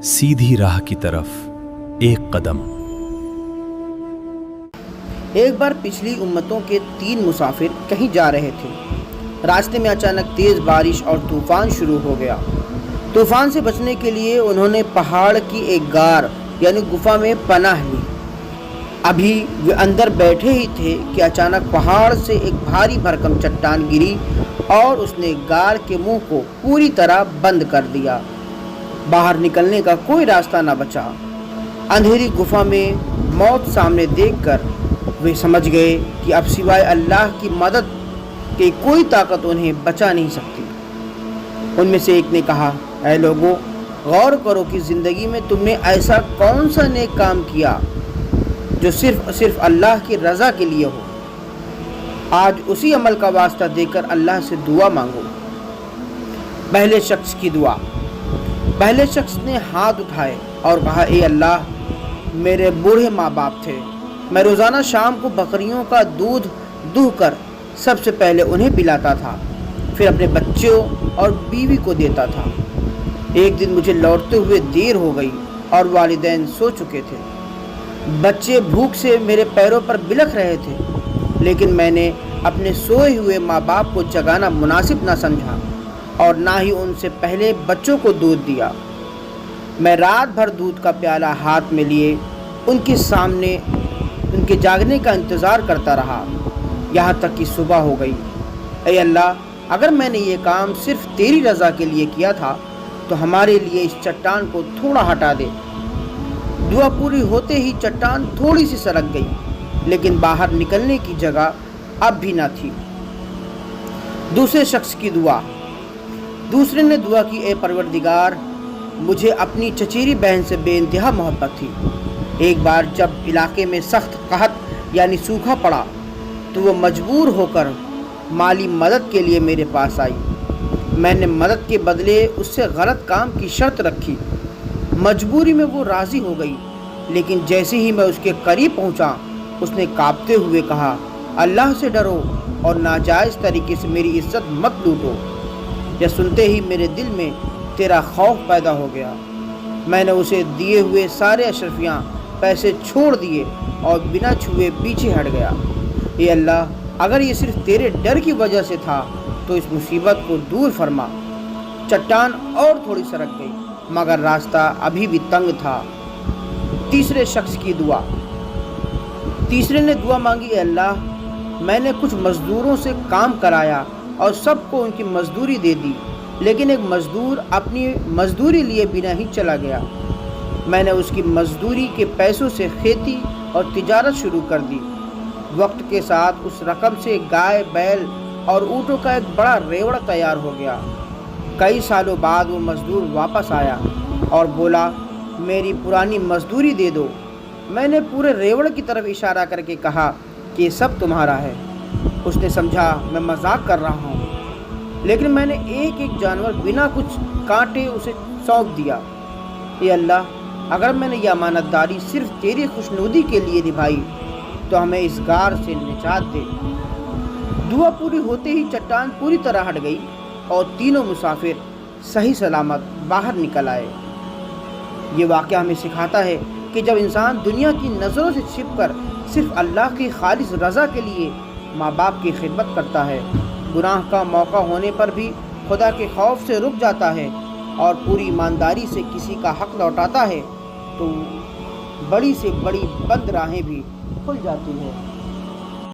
सीधी राह की तरफ एक कदम। एक बार पिछली उम्मतों के 3 मुसाफिर कहीं जा रहे थे। रास्ते में अचानक तेज़ बारिश और तूफ़ान शुरू हो गया। तूफ़ान से बचने के लिए उन्होंने पहाड़ की एक गार यानी गुफा में पनाह ली। अभी वे अंदर बैठे ही थे कि अचानक पहाड़ से एक भारी भरकम चट्टान गिरी और उसने गार के मुंह को पूरी तरह बंद कर दिया। बाहर निकलने का कोई रास्ता न बचा। अंधेरी गुफा में मौत सामने देखकर वे समझ गए कि अब सिवाय अल्लाह की मदद के कोई ताकत उन्हें बचा नहीं सकती। उनमें से एक ने कहा, ऐ लोगों, गौर करो कि ज़िंदगी में तुमने ऐसा कौन सा नेक काम किया जो सिर्फ अल्लाह की रज़ा के लिए हो। आज उसी अमल का वास्ता देकर अल्लाह से दुआ मांगो। पहले शख्स की दुआ। पहले शख्स ने हाथ उठाए और कहा, ए अल्लाह, मेरे बूढ़े माँ बाप थे। मैं रोज़ाना शाम को बकरियों का दूध दूहकर सबसे पहले उन्हें पिलाता था, फिर अपने बच्चों और बीवी को देता था। एक दिन मुझे लौटते हुए देर हो गई और वालिदैन सो चुके थे। बच्चे भूख से मेरे पैरों पर बिलख रहे थे, लेकिन मैंने अपने सोए हुए माँ बाप को जगाना मुनासिब न समझा और ना ही उनसे पहले बच्चों को दूध दिया। मैं रात भर दूध का प्याला हाथ में लिए उनके सामने उनके जागने का इंतज़ार करता रहा, यहाँ तक कि सुबह हो गई। ऐ अल्लाह, अगर मैंने ये काम सिर्फ तेरी रज़ा के लिए किया था तो हमारे लिए इस चट्टान को थोड़ा हटा दे। दुआ पूरी होते ही चट्टान थोड़ी सी सरक गई, लेकिन बाहर निकलने की जगह अब भी न थी। दूसरे शख्स की दुआ। दूसरे ने दुआ की, ए परवरदिगार, मुझे अपनी चचेरी बहन से बेइंतहा मोहब्बत थी। एक बार जब इलाके में सख्त कहत यानी सूखा पड़ा तो वो मजबूर होकर माली मदद के लिए मेरे पास आई। मैंने मदद के बदले उससे गलत काम की शर्त रखी। मजबूरी में वो राज़ी हो गई, लेकिन जैसे ही मैं उसके करीब पहुंचा, उसने कांपते हुए कहा, अल्लाह से डरो और नाजायज़ तरीके से मेरी इज्जत मत लूटो। यह सुनते ही मेरे दिल में तेरा खौफ पैदा हो गया। मैंने उसे दिए हुए सारे अशरफियाँ पैसे छोड़ दिए और बिना छुए पीछे हट गया। ये अल्लाह, अगर ये सिर्फ तेरे डर की वजह से था तो इस मुसीबत को दूर फरमा। चट्टान और थोड़ी सरक गई, मगर रास्ता अभी भी तंग था। तीसरे शख्स की दुआ। तीसरे ने दुआ मांगी, ए अल्लाह, मैंने कुछ मज़दूरों से काम कराया और सबको उनकी मजदूरी दे दी, लेकिन एक मज़दूर अपनी मजदूरी लिए बिना ही चला गया। मैंने उसकी मजदूरी के पैसों से खेती और तिजारत शुरू कर दी। वक्त के साथ उस रकम से गाय, बैल और ऊँटों का एक बड़ा रेवड़ तैयार हो गया। कई सालों बाद वो मज़दूर वापस आया और बोला, मेरी पुरानी मजदूरी दे दो। मैंने पूरे रेवड़ की तरफ इशारा करके कहा कि ये सब तुम्हारा है। उसने समझा मैं मजाक कर रहा हूँ, लेकिन मैंने एक एक जानवर बिना कुछ कांटे उसे सौंप दिया। ये अल्लाह, अगर मैंने यह अमानतदारी सिर्फ तेरी खुशनुदी के लिए निभाई तो हमें इस गार से निजात दे। दुआ पूरी होते ही चट्टान पूरी तरह हट गई और तीनों मुसाफिर सही सलामत बाहर निकल आए। ये वाक़या हमें सिखाता है कि जब इंसान दुनिया की नज़रों से छिपकर सिर्फ अल्लाह की खालिस रज़ा के लिए माँ बाप की खिदमत करता है, गुनाह का मौका होने पर भी खुदा के खौफ से रुक जाता है और पूरी ईमानदारी से किसी का हक़ लौटाता है, तो बड़ी से बड़ी बंद राहें भी खुल जाती हैं।